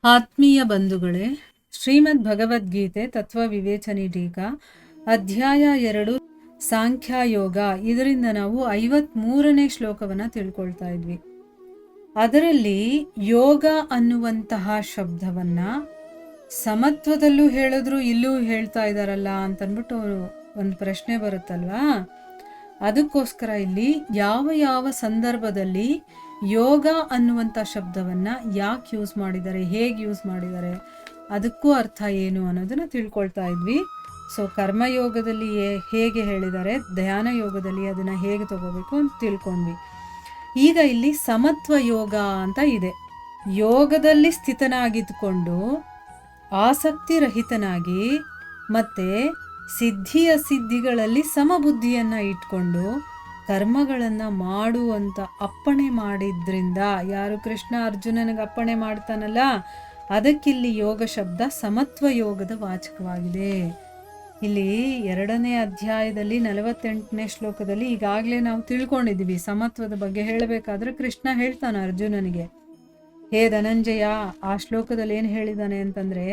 ಆತ್ಮೀಯ ಬಂಧುಗಳೇ, ಶ್ರೀಮದ್ ಭಗವದ್ಗೀತೆ ತತ್ವ ವಿವೇಚನೆ ಟೀಕಾ ಅಧ್ಯಾಯ 2 ಸಾಂಖ್ಯಯೋಗ. ಇದರಿಂದ ನಾವು 53ನೇ ಶ್ಲೋಕವನ್ನ ತಿಳ್ಕೊಳ್ತಾ ಇದ್ವಿ. ಅದರಲ್ಲಿ ಯೋಗ ಅನ್ನುವಂತಹ ಶಬ್ದವನ್ನ ಸಮತ್ವದಲ್ಲೂ ಹೇಳಿದ್ರು, ಇಲ್ಲೂ ಹೇಳ್ತಾ ಇದ್ದಾರಲ್ಲ ಅಂತನ್ಬಿಟ್ಟು ಒಂದು ಪ್ರಶ್ನೆ ಬರುತ್ತಲ್ವಾ. ಅದಕ್ಕೋಸ್ಕರ ಇಲ್ಲಿ ಯಾವ ಯಾವ ಸಂದರ್ಭದಲ್ಲಿ ಯೋಗ ಅನ್ನುವಂಥ ಶಬ್ದವನ್ನ ಯಾಕೆ ಯೂಸ್ ಮಾಡಿದ್ದಾರೆ, ಹೇಗೆ ಯೂಸ್ ಮಾಡಿದ್ದಾರೆ, ಅದಕ್ಕೂ ಅರ್ಥ ಏನು ಅನ್ನೋದನ್ನ ತಿಳ್ಕೊಳ್ತಾ ಇದ್ವಿ. ಸೊ ಕರ್ಮಯೋಗದಲ್ಲಿ ಹೇಗೆ ಹೇಳಿದ್ದಾರೆ, ಧ್ಯಾನ ಯೋಗದಲ್ಲಿ ಅದನ್ನ ಹೇಗೆ ತಗೋಬೇಕು ಅಂತ ತಿಳ್ಕೊಂಡ್ವಿ. ಈಗ ಇಲ್ಲಿ ಸಮತ್ವ ಯೋಗ ಅಂತ ಇದೆ. ಯೋಗದಲ್ಲಿ ಸ್ಥಿತನಾಗಿದ್ದುಕೊಂಡು ಆಸಕ್ತಿ ರಹಿತನಾಗಿ ಮತ್ತೆ ಸಿದ್ಧಿ ಅಸಿದ್ಧಿಗಳಲ್ಲಿ ಸಮಬುದ್ಧಿಯನ್ನ ಇಟ್ಕೊಂಡು ಕರ್ಮಗಳನ್ನು ಮಾಡುವಂತ ಅಪ್ಪಣೆ ಮಾಡಿದ್ರಿಂದ, ಯಾರು ಕೃಷ್ಣ ಅರ್ಜುನನಿಗೆ ಅಪ್ಪಣೆ ಮಾಡ್ತಾನಲ್ಲ, ಅದಕ್ಕಿಲ್ಲಿ ಯೋಗ ಶಬ್ದ ಸಮತ್ವ ಯೋಗದ ವಾಚಕವಾಗಿದೆ. ಇಲ್ಲಿ 2ನೇ ಅಧ್ಯಾಯದಲ್ಲಿ 48ನೇ ಶ್ಲೋಕದಲ್ಲಿ ಈಗಾಗಲೇ ನಾವು ತಿಳ್ಕೊಂಡಿದ್ದೀವಿ. ಸಮತ್ವದ ಬಗ್ಗೆ ಹೇಳಬೇಕಾದ್ರೆ ಕೃಷ್ಣ ಹೇಳ್ತಾನೆ ಅರ್ಜುನನಿಗೆ, ಹೇ ಧನಂಜಯ, ಆ ಶ್ಲೋಕದಲ್ಲಿ ಏನು ಹೇಳಿದಾನೆ ಅಂತಂದ್ರೆ,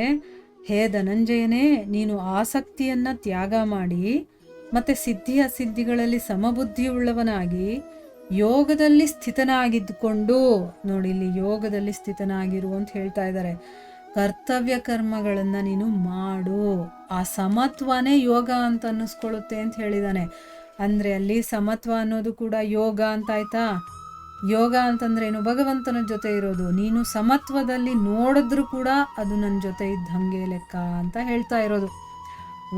ಹೇ ಧನಂಜಯನೇ, ನೀನು ಆಸಕ್ತಿಯನ್ನ ತ್ಯಾಗ ಮಾಡಿ ಮತ್ತೆ ಸಿದ್ಧಿ ಅಸಿದ್ಧಿಗಳಲ್ಲಿ ಸಮಬುದ್ಧಿಯುಳ್ಳವನಾಗಿ ಯೋಗದಲ್ಲಿ ಸ್ಥಿತನಾಗಿದ್ದುಕೊಂಡು, ನೋಡಿ ಇಲ್ಲಿ ಯೋಗದಲ್ಲಿ ಸ್ಥಿತನಾಗಿರು ಅಂತ ಹೇಳ್ತಾ ಇದ್ದಾರೆ. ಕರ್ತವ್ಯ ಕರ್ಮಗಳನ್ನ ನೀನು ಮಾಡು, ಆ ಸಮತ್ವನೇ ಯೋಗ ಅಂತ ಅನ್ನಿಸ್ಕೊಳ್ಳುತ್ತೆ ಅಂತ ಹೇಳಿದಾನೆ. ಅಂದ್ರೆ ಅಲ್ಲಿ ಸಮತ್ವ ಅನ್ನೋದು ಕೂಡ ಯೋಗ ಅಂತ ಆಯ್ತಾ. ಯೋಗ ಅಂತಂದ್ರೆ ಏನು, ಭಗವಂತನ ಜೊತೆ ಇರೋದು. ನೀನು ಸಮತ್ವದಲ್ಲಿ ನೋಡಿದ್ರು ಕೂಡ ಅದು ನನ್ನ ಜೊತೆ ಇದ್ದಂಗೆ ಲೆಕ್ಕ ಅಂತ ಹೇಳ್ತಾ ಇರೋದು.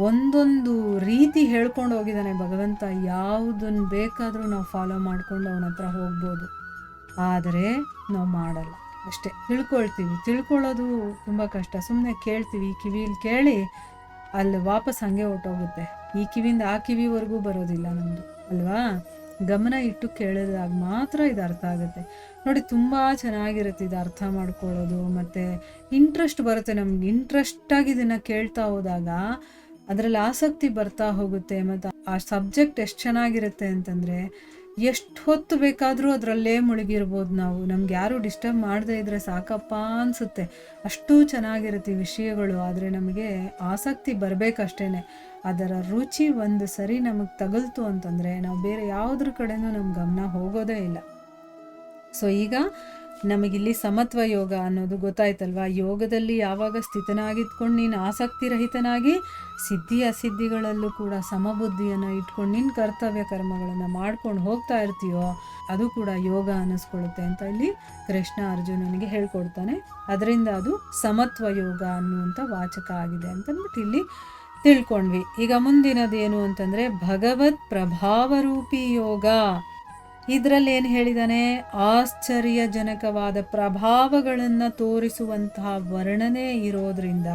ಒಂದೊಂದು ರೀತಿ ಹೇಳ್ಕೊಂಡು ಹೋಗಿದ್ದಾನೆ ಭಗವಂತ. ಯಾವುದನ್ನು ಬೇಕಾದರೂ ನಾವು ಫಾಲೋ ಮಾಡ್ಕೊಂಡು ಅವನ ಹತ್ರ ಹೋಗ್ಬೋದು, ಆದರೆ ನಾವು ಮಾಡಲ್ಲ ಅಷ್ಟೇ. ತಿಳ್ಕೊಳ್ತೀವಿ, ತಿಳ್ಕೊಳ್ಳೋದು ತುಂಬ ಕಷ್ಟ. ಸುಮ್ಮನೆ ಕೇಳ್ತೀವಿ, ಈ ಕಿವಿಯಲ್ಲಿ ಕೇಳಿ ಅಲ್ಲಿ ವಾಪಸ್ ಹಂಗೆ ಹೊಟ್ಟೋಗುತ್ತೆ. ಈ ಕಿವಿಯಿಂದ ಆ ಕಿವಿವರೆಗೂ ಬರೋದಿಲ್ಲ ನಮ್ಮದು ಅಲ್ವಾ. ಗಮನ ಇಟ್ಟು ಕೇಳಿದಾಗ ಮಾತ್ರ ಇದು ಅರ್ಥ ಆಗುತ್ತೆ. ನೋಡಿ, ತುಂಬ ಚೆನ್ನಾಗಿರುತ್ತೆ ಇದು ಅರ್ಥ ಮಾಡ್ಕೊಳ್ಳೋದು. ಮತ್ತು ಇಂಟ್ರೆಸ್ಟ್ ಬರುತ್ತೆ ನಮ್ಗೆ. ಇಂಟ್ರೆಸ್ಟಾಗಿ ಇದನ್ನು ಕೇಳ್ತಾ ಹೋದಾಗ ಅದರಲ್ಲಿ ಆಸಕ್ತಿ ಬರ್ತಾ ಹೋಗುತ್ತೆ. ಮತ್ತು ಆ ಸಬ್ಜೆಕ್ಟ್ ಎಷ್ಟು ಚೆನ್ನಾಗಿರುತ್ತೆ ಅಂತಂದರೆ ಎಷ್ಟು ಹೊತ್ತು ಬೇಕಾದರೂ ಅದರಲ್ಲೇ ಮುಳುಗಿರ್ಬೋದು ನಾವು. ನಮ್ಗೆ ಯಾರು ಡಿಸ್ಟರ್ಬ್ ಮಾಡದೇ ಇದ್ರೆ ಸಾಕಪ್ಪ ಅನಿಸುತ್ತೆ. ಅಷ್ಟು ಚೆನ್ನಾಗಿರುತ್ತೆ ವಿಷಯಗಳು. ಆದರೆ ನಮಗೆ ಆಸಕ್ತಿ ಬರಬೇಕಷ್ಟೇ. ಅದರ ರುಚಿ ಒಂದು ಸರಿ ನಮಗೆ ತಗಲ್ತು ಅಂತಂದರೆ ನಾವು ಬೇರೆ ಯಾವುದ್ರ ಕಡೆನೂ ನಮ್ಮ ಗಮನ ಹೋಗೋದೇ ಇಲ್ಲ. ಸೊ ಈಗ ನಮಗಿಲ್ಲಿ ಸಮತ್ವ ಯೋಗ ಅನ್ನೋದು ಗೊತ್ತಾಯ್ತಲ್ವಾ. ಯೋಗದಲ್ಲಿ ಯಾವಾಗ ಸ್ಥಿತನಾಗಿದ್ಕೊಂಡು ನೀನು ಆಸಕ್ತಿ ರಹಿತನಾಗಿ ಸಿದ್ಧಿ ಅಸಿದ್ಧಿಗಳಲ್ಲೂ ಕೂಡ ಸಮಬುದ್ಧಿಯನ್ನು ಇಟ್ಕೊಂಡು ನಿನ್ನ ಕರ್ತವ್ಯ ಕರ್ಮಗಳನ್ನು ಮಾಡ್ಕೊಂಡು ಹೋಗ್ತಾ ಇರ್ತೀಯೋ, ಅದು ಕೂಡ ಯೋಗ ಅನ್ನಿಸ್ಕೊಳ್ಳುತ್ತೆ ಅಂತ ಇಲ್ಲಿ ಕೃಷ್ಣ ಅರ್ಜುನನಿಗೆ ಹೇಳ್ಕೊಡ್ತಾನೆ. ಅದರಿಂದ ಅದು ಸಮತ್ವ ಯೋಗ ಅನ್ನುವಂಥ ವಾಚಕ ಆಗಿದೆ ಅಂತಂದ್ಬಿಟ್ಟು ಇಲ್ಲಿ ತಿಳ್ಕೊಂಡ್ವಿ. ಈಗ ಮುಂದಿನದೇನು ಅಂತಂದರೆ ಭಗವತ್ ಪ್ರಭಾವರೂಪಿ ಯೋಗ. ಇದರಲ್ಲಿ ಏನು ಹೇಳಿದಾನೆ, ಆಶ್ಚರ್ಯಜನಕವಾದ ಪ್ರಭಾವಗಳನ್ನು ತೋರಿಸುವಂತಹ ವರ್ಣನೆ ಇರೋದ್ರಿಂದ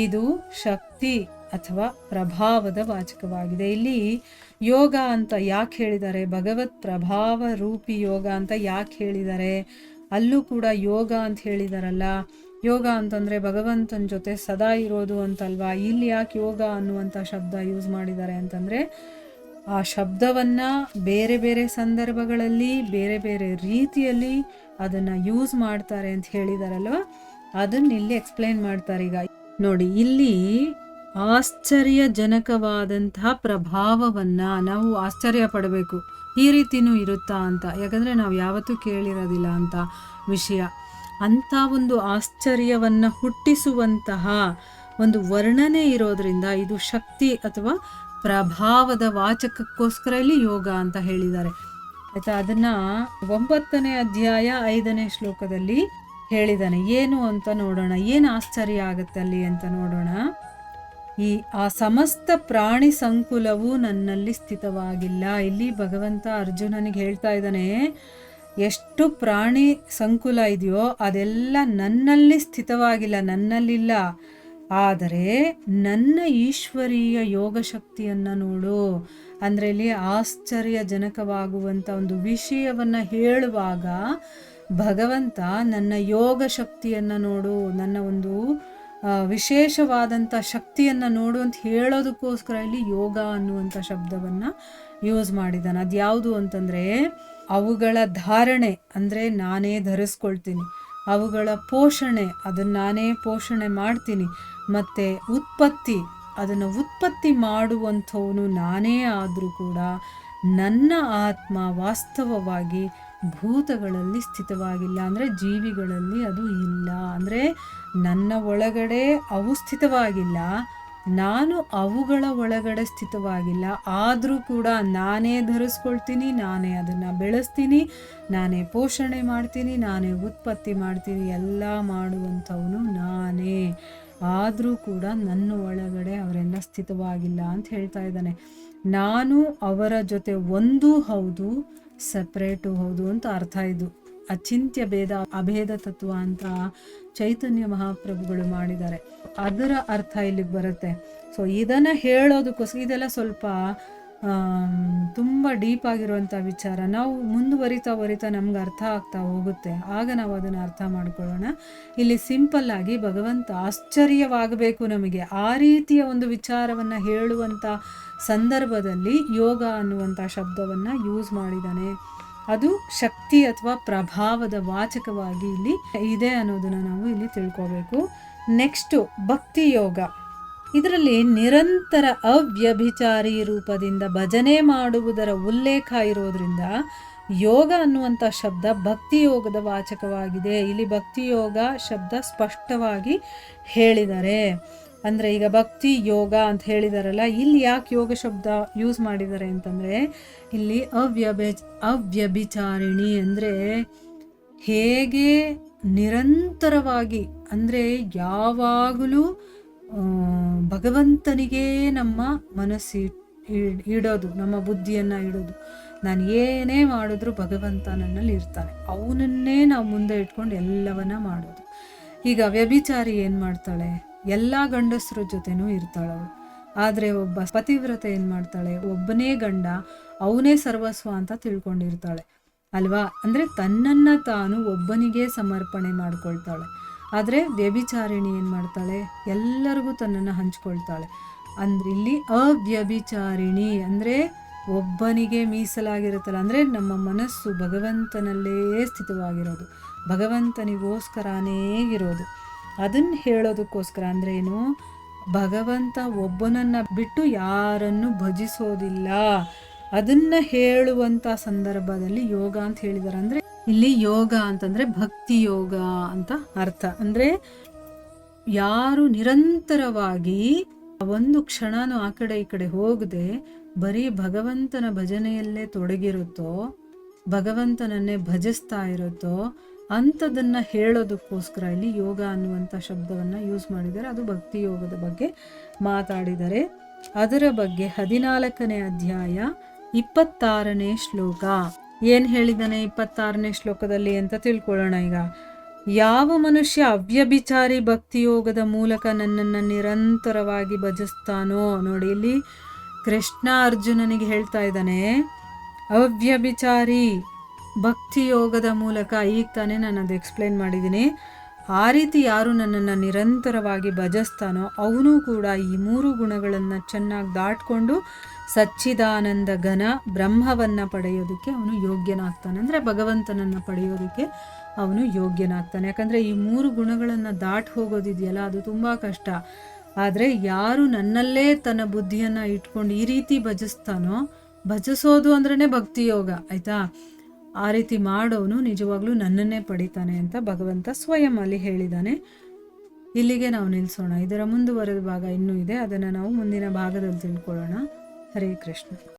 ಇದು ಶಕ್ತಿ ಅಥವಾ ಪ್ರಭಾವದ ವಾಚಕವಾಗಿದೆ. ಇಲ್ಲಿ ಯೋಗ ಅಂತ ಯಾಕೆ ಹೇಳಿದ್ದಾರೆ, ಭಗವತ್ ಪ್ರಭಾವ ರೂಪಿ ಯೋಗ ಅಂತ ಯಾಕೆ ಹೇಳಿದ್ದಾರೆ, ಅಲ್ಲೂ ಕೂಡ ಯೋಗ ಅಂತ ಹೇಳಿದಾರಲ್ಲ. ಯೋಗ ಅಂತಂದರೆ ಭಗವಂತನ ಜೊತೆ ಸದಾ ಇರೋದು ಅಂತಲ್ವಾ. ಇಲ್ಲಿ ಯಾಕೆ ಯೋಗ ಅನ್ನುವಂಥ ಶಬ್ದ ಯೂಸ್ ಮಾಡಿದ್ದಾರೆ ಅಂತಂದರೆ, ಆ ಶಬ್ದವನ್ನು ಬೇರೆ ಬೇರೆ ಸಂದರ್ಭಗಳಲ್ಲಿ ಬೇರೆ ಬೇರೆ ರೀತಿಯಲ್ಲಿ ಅದನ್ನು ಯೂಸ್ ಮಾಡ್ತಾರೆ ಅಂತ ಹೇಳಿದಾರಲ್ವ, ಅದನ್ನ ಇಲ್ಲಿ ಎಕ್ಸ್ಪ್ಲೈನ್ ಮಾಡ್ತಾರೆ. ಈಗ ನೋಡಿ, ಇಲ್ಲಿ ಆಶ್ಚರ್ಯಜನಕವಾದಂತಹ ಪ್ರಭಾವವನ್ನು ನಾವು ಆಶ್ಚರ್ಯ ಪಡಬೇಕು, ಈ ರೀತಿನೂ ಇರುತ್ತಾ ಅಂತ. ಯಾಕಂದರೆ ನಾವು ಯಾವತ್ತೂ ಕೇಳಿರೋದಿಲ್ಲ ಅಂತ ವಿಷಯ. ಅಂಥ ಒಂದು ಆಶ್ಚರ್ಯವನ್ನು ಹುಟ್ಟಿಸುವಂತಹ ಒಂದು ವರ್ಣನೆ ಇರೋದ್ರಿಂದ ಇದು ಶಕ್ತಿ ಅಥವಾ ಪ್ರಭಾವದ ವಾಚಕಕ್ಕೋಸ್ಕರ ಇಲ್ಲಿ ಯೋಗ ಅಂತ ಹೇಳಿದ್ದಾರೆ ಆಯ್ತಾ. ಅದನ್ನ 9ನೇ ಅಧ್ಯಾಯ 5ನೇ ಶ್ಲೋಕದಲ್ಲಿ ಹೇಳಿದಾನೆ. ಏನು ಅಂತ ನೋಡೋಣ, ಏನು ಆಶ್ಚರ್ಯ ಆಗುತ್ತೆ ಅಲ್ಲಿ ಅಂತ ನೋಡೋಣ. ಆ ಸಮಸ್ತ ಪ್ರಾಣಿ ಸಂಕುಲವು ನನ್ನಲ್ಲಿ ಸ್ಥಿತವಾಗಿಲ್ಲ. ಇಲ್ಲಿ ಭಗವಂತ ಅರ್ಜುನನಿಗೆ ಹೇಳ್ತಾ ಇದ್ದಾನೆ, ಎಷ್ಟು ಪ್ರಾಣಿ ಸಂಕುಲ ಇದೆಯೋ ಅದೆಲ್ಲ ನನ್ನಲ್ಲಿ ಸ್ಥಿತವಾಗಿಲ್ಲ, ನನ್ನಲ್ಲಿಲ್ಲ. ಆದರೆ ನನ್ನ ಈಶ್ವರೀಯ ಯೋಗ ಶಕ್ತಿಯನ್ನು ನೋಡು. ಅಂದರೆ ಇಲ್ಲಿ ಆಶ್ಚರ್ಯಜನಕವಾಗುವಂಥ ಒಂದು ವಿಷಯವನ್ನು ಹೇಳುವಾಗ ಭಗವಂತ ನನ್ನ ಯೋಗ ಶಕ್ತಿಯನ್ನು ನೋಡು, ನನ್ನ ಒಂದು ವಿಶೇಷವಾದಂಥ ಶಕ್ತಿಯನ್ನು ನೋಡು ಅಂತ ಹೇಳೋದಕ್ಕೋಸ್ಕರ ಇಲ್ಲಿ ಯೋಗ ಅನ್ನುವಂಥ ಶಬ್ದವನ್ನು ಯೂಸ್ ಮಾಡಿದ್ದಾನೆ. ಅದು ಯಾವುದು ಅಂತಂದರೆ ಅವುಗಳ ಧಾರಣೆ, ಅಂದರೆ ನಾನೇ ಧರಿಸ್ಕೊಳ್ತೀನಿ. ಅವುಗಳ ಪೋಷಣೆ, ಅದನ್ನು ನಾನೇ ಪೋಷಣೆ ಮಾಡ್ತೀನಿ, ಮತ್ತು ಉತ್ಪತ್ತಿ, ಅದನ್ನು ಉತ್ಪತ್ತಿ ಮಾಡುವಂಥವನು ನಾನೇ ಆದರೂ ಕೂಡ ನನ್ನ ಆತ್ಮ ವಾಸ್ತವವಾಗಿ ಭೂತಗಳಲ್ಲಿ ಸ್ಥಿತವಾಗಿಲ್ಲ, ಅಂದರೆ ಜೀವಿಗಳಲ್ಲಿ ಅದು ಇಲ್ಲ. ಅಂದರೆ ನನ್ನ ಒಳಗಡೆ ಅವು ಸ್ಥಿತವಾಗಿಲ್ಲ, ನಾನು ಅವುಗಳ ಒಳಗಡೆ ಸ್ಥಿತವಾಗಿಲ್ಲ. ಆದರೂ ಕೂಡ ನಾನೇ ಧರಿಸ್ಕೊಳ್ತೀನಿ, ನಾನೇ ಅದನ್ನು ಬೆಳೆಸ್ತೀನಿ, ನಾನೇ ಪೋಷಣೆ ಮಾಡ್ತೀನಿ, ನಾನೇ ಉತ್ಪತ್ತಿ ಮಾಡ್ತೀನಿ, ಎಲ್ಲ ಮಾಡುವಂಥವನು ನಾನೇ. ಆದರೂ ಕೂಡ ನನ್ನ ಒಳಗಡೆ ಅವರೆಲ್ಲ ಸ್ಥಿತವಾಗಿಲ್ಲ ಅಂತ ಹೇಳ್ತಾ ಇದ್ದಾನೆ. ನಾನು ಅವರ ಜೊತೆ ಒಂದೂ ಹೌದು, ಸಪ್ರೇಟು ಹೌದು ಅಂತ ಅರ್ಥ. ಇದು ಅಚಿಂತ್ಯ ಭೇದ ಅಭೇದ ತತ್ವ ಅಂತ ಚೈತನ್ಯ ಮಹಾಪ್ರಭುಗಳು ಮಾಡಿದ್ದಾರೆ. ಅದರ ಅರ್ಥ ಇಲ್ಲಿಗೆ ಬರುತ್ತೆ. ಸೊ ಇದನ್ನು ಹೇಳೋದಕ್ಕೋಸ್ಕರ ಇದೆಲ್ಲ ಸ್ವಲ್ಪ ತುಂಬ ಡೀಪ್ ಆಗಿರುವಂಥ ವಿಚಾರ. ನಾವು ಮುಂದುವರಿತಾ ನಮ್ಗೆ ಅರ್ಥ ಆಗ್ತಾ ಹೋಗುತ್ತೆ, ಆಗ ನಾವು ಅದನ್ನು ಅರ್ಥ ಮಾಡ್ಕೊಳ್ಳೋಣ. ಇಲ್ಲಿ ಸಿಂಪಲ್ ಆಗಿ ಭಗವಂತ ಆಶ್ಚರ್ಯವಾಗಬೇಕು ನಮಗೆ, ಆ ರೀತಿಯ ಒಂದು ವಿಚಾರವನ್ನು ಹೇಳುವಂಥ ಸಂದರ್ಭದಲ್ಲಿ ಯೋಗ ಅನ್ನುವಂಥ ಶಬ್ದವನ್ನು ಯೂಸ್ ಮಾಡಿದ್ದಾನೆ. ಅದು ಶಕ್ತಿ ಅಥವಾ ಪ್ರಭಾವದ ವಾಚಕವಾಗಿ ಇಲ್ಲಿ ಇದೆ ಅನ್ನೋದನ್ನು ನಾವು ಇಲ್ಲಿ ತಿಳ್ಕೋಬೇಕು. ನೆಕ್ಸ್ಟು ಭಕ್ತಿ ಯೋಗ. ಇದರಲ್ಲಿ ನಿರಂತರ ಅವ್ಯಭಿಚಾರಿ ರೂಪದಿಂದ ಭಜನೆ ಮಾಡುವುದರ ಉಲ್ಲೇಖ ಇರೋದ್ರಿಂದ ಯೋಗ ಅನ್ನುವಂಥ ಶಬ್ದ ಭಕ್ತಿ ಯೋಗದ ವಾಚಕವಾಗಿದೆ. ಇಲ್ಲಿ ಭಕ್ತಿ ಯೋಗ ಶಬ್ದ ಸ್ಪಷ್ಟವಾಗಿ ಹೇಳಿದ್ದಾರೆ. ಅಂದರೆ ಈಗ ಭಕ್ತಿ ಯೋಗ ಅಂತ ಹೇಳಿದಾರಲ್ಲ, ಇಲ್ಲಿ ಯಾಕೆ ಯೋಗ ಶಬ್ದ ಯೂಸ್ ಮಾಡಿದ್ದಾರೆ ಅಂತಂದರೆ, ಇಲ್ಲಿ ಅವ್ಯಭಿಚಾರಿಣಿ ಅಂದರೆ ಹೇಗೆ ನಿರಂತರವಾಗಿ, ಅಂದರೆ ಯಾವಾಗಲೂ ಭಗವಂತನಿಗೆ ನಮ್ಮ ಮನಸ್ಸು ಇಡೋದು, ನಮ್ಮ ಬುದ್ಧಿಯನ್ನು ಇಡೋದು. ನಾನು ಏನೇ ಮಾಡಿದ್ರೂ ಭಗವಂತ ನನ್ನಲ್ಲಿ ಇರ್ತಾನೆ, ಅವನನ್ನೇ ನಾವು ಮುಂದೆ ಇಟ್ಕೊಂಡು ಎಲ್ಲವನ್ನ ಮಾಡೋದು. ಈಗ ವ್ಯಭಿಚಾರಿ ಏನು ಮಾಡ್ತಾಳೆ, ಎಲ್ಲ ಗಂಡಸರ ಜೊತೆನೂ ಇರ್ತಾಳವಳು. ಆದರೆ ಒಬ್ಬ ಪತಿವ್ರತೆ ಏನು ಮಾಡ್ತಾಳೆ, ಒಬ್ಬನೇ ಗಂಡ, ಅವನೇ ಸರ್ವಸ್ವ ಅಂತ ತಿಳ್ಕೊಂಡಿರ್ತಾಳೆ ಅಲ್ವಾ. ಅಂದರೆ ತನ್ನನ್ನು ತಾನು ಒಬ್ಬನಿಗೆ ಸಮರ್ಪಣೆ ಮಾಡ್ಕೊಳ್ತಾಳೆ. ಆದರೆ ವ್ಯಭಿಚಾರಿಣಿ ಏನು ಮಾಡ್ತಾಳೆ, ಎಲ್ಲರಿಗೂ ತನ್ನನ್ನು ಹಂಚ್ಕೊಳ್ತಾಳೆ. ಅಂದ್ರೆ ಇಲ್ಲಿ ಅವ್ಯಭಿಚಾರಿಣಿ ಅಂದರೆ ಒಬ್ಬನಿಗೆ ಮೀಸಲಾಗಿರುತ್ತಲ್ಲ, ಅಂದರೆ ನಮ್ಮ ಮನಸ್ಸು ಭಗವಂತನಲ್ಲೇ ಸ್ಥಿತವಾಗಿರೋದು, ಭಗವಂತನಿಗೋಸ್ಕರನೇ ಇರೋದು. ಅದನ್ನು ಹೇಳೋದಕ್ಕೋಸ್ಕರ ಅಂದರೆ ಏನು, ಭಗವಂತ ಒಬ್ಬನನ್ನು ಬಿಟ್ಟು ಯಾರನ್ನು ಭಜಿಸೋದಿಲ್ಲ, ಅದನ್ನು ಹೇಳುವಂಥ ಸಂದರ್ಭದಲ್ಲಿ ಯೋಗ ಅಂತ ಹೇಳಿದ್ದಾರೆ. ಅಂದರೆ ಇಲ್ಲಿ ಯೋಗ ಅಂತಂದರೆ ಭಕ್ತಿ ಯೋಗ ಅಂತ ಅರ್ಥ. ಅಂದರೆ ಯಾರು ನಿರಂತರವಾಗಿ ಒಂದು ಕ್ಷಣನೂ ಆ ಕಡೆ ಈ ಕಡೆ ಹೋಗದೆ ಬರೀ ಭಗವಂತನ ಭಜನೆಯಲ್ಲೇ ತೊಡಗಿರುತ್ತೋ, ಭಗವಂತನನ್ನೇ ಭಜಿಸ್ತಾ ಇರುತ್ತೋ, ಅಂಥದನ್ನು ಹೇಳೋದಕ್ಕೋಸ್ಕರ ಇಲ್ಲಿ ಯೋಗ ಅನ್ನುವಂಥ ಶಬ್ದವನ್ನು ಯೂಸ್ ಮಾಡಿದ್ದಾರೆ. ಅದು ಭಕ್ತಿ ಯೋಗದ ಬಗ್ಗೆ ಮಾತಾಡಿದ್ದಾರೆ. ಅದರ ಬಗ್ಗೆ 14ನೇ ಅಧ್ಯಾಯ 26ನೇ ಶ್ಲೋಕ ಏನು ಹೇಳಿದ್ದಾನೆ 26ನೇ ಶ್ಲೋಕದಲ್ಲಿ ಅಂತ ತಿಳ್ಕೊಳ್ಳೋಣ. ಈಗ ಯಾವ ಮನುಷ್ಯ ಅವ್ಯಭಿಚಾರಿ ಭಕ್ತಿಯೋಗದ ಮೂಲಕ ನನ್ನನ್ನು ನಿರಂತರವಾಗಿ ಭಜಿಸ್ತಾನೋ, ನೋಡಿ ಇಲ್ಲಿ ಕೃಷ್ಣ ಅರ್ಜುನನಿಗೆ ಹೇಳ್ತಾ ಇದ್ದಾನೆ, ಅವ್ಯಭಿಚಾರಿ ಭಕ್ತಿಯೋಗದ ಮೂಲಕ, ಈಗ ತಾನೇ ನಾನು ಅದು ಎಕ್ಸ್ಪ್ಲೇನ್ ಮಾಡಿದ್ದೀನಿ, ಆ ರೀತಿ ಯಾರು ನನ್ನನ್ನು ನಿರಂತರವಾಗಿ ಭಜಿಸ್ತಾನೋ ಅವನು ಕೂಡ ಈ 3 ಗುಣಗಳನ್ನು ಚೆನ್ನಾಗಿ ದಾಟ್ಕೊಂಡು ಸಚ್ಚಿದಾನಂದ ಘನ ಬ್ರಹ್ಮವನ್ನು ಪಡೆಯೋದಕ್ಕೆ ಅವನು ಯೋಗ್ಯನಾಗ್ತಾನೆ. ಅಂದರೆ ಭಗವಂತನನ್ನು ಪಡೆಯೋದಕ್ಕೆ ಅವನು ಯೋಗ್ಯನಾಗ್ತಾನೆ. ಯಾಕಂದರೆ ಈ 3 ಗುಣಗಳನ್ನು ದಾಟಿ ಹೋಗೋದಿದೆಯಲ್ಲ, ಅದು ತುಂಬ ಕಷ್ಟ. ಆದರೆ ಯಾರು ನನ್ನಲ್ಲೇ ತನ್ನ ಬುದ್ಧಿಯನ್ನು ಇಟ್ಕೊಂಡು ಈ ರೀತಿ ಭಜಿಸ್ತಾನೋ, ಭಜಿಸೋದು ಅಂದ್ರೇ ಭಕ್ತಿಯೋಗ ಆಯಿತಾ, ಆ ರೀತಿ ಮಾಡೋನು ನಿಜವಾಗ್ಲೂ ನನ್ನನ್ನೇ ಪಡಿತಾನೆ ಅಂತ ಭಗವಂತ ಸ್ವಯಂ ಅಲ್ಲಿ ಹೇಳಿದ್ದಾನೆ. ಇಲ್ಲಿಗೆ ನಾವು ನಿಲ್ಲಿಸೋಣ. ಇದರ ಮುಂದುವರೆದ ಭಾಗ ಇನ್ನೂ ಇದೆ, ಅದನ್ನು ನಾವು ಮುಂದಿನ ಭಾಗದಲ್ಲಿ ತಿಳ್ಕೊಳ್ಳೋಣ. ಹರೇ ಕೃಷ್ಣ.